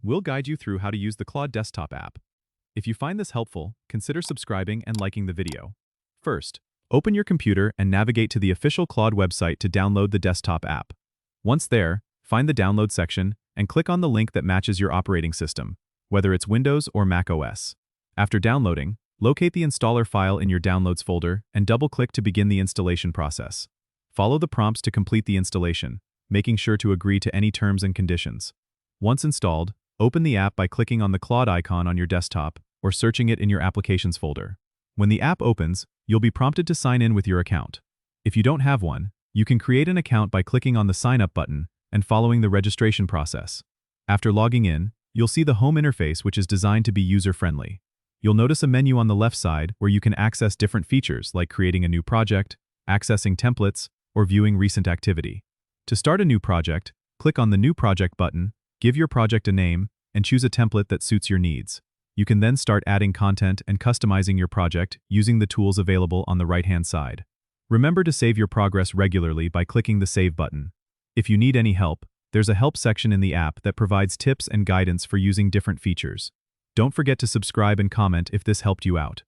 We'll guide you through how to use the Claude Desktop app. If you find this helpful, consider subscribing and liking the video. First, open your computer and navigate to the official Claude website to download the desktop app. Once there, find the download section and click on the link that matches your operating system, whether it's Windows or Mac OS. After downloading, locate the installer file in your Downloads folder and double-click to begin the installation process. Follow the prompts to complete the installation, making sure to agree to any terms and conditions. Once installed, open the app by clicking on the Claude icon on your desktop or searching it in your Applications folder. When the app opens, you'll be prompted to sign in with your account. If you don't have one, you can create an account by clicking on the Sign Up button and following the registration process. After logging in, you'll see the home interface, which is designed to be user-friendly. You'll notice a menu on the left side where you can access different features like creating a new project, accessing templates, or viewing recent activity. To start a new project, click on the New Project button, give your project a name, and choose a template that suits your needs. You can then start adding content and customizing your project using the tools available on the right-hand side. Remember to save your progress regularly by clicking the Save button. If you need any help, there's a help section in the app that provides tips and guidance for using different features. Don't forget to subscribe and comment if this helped you out.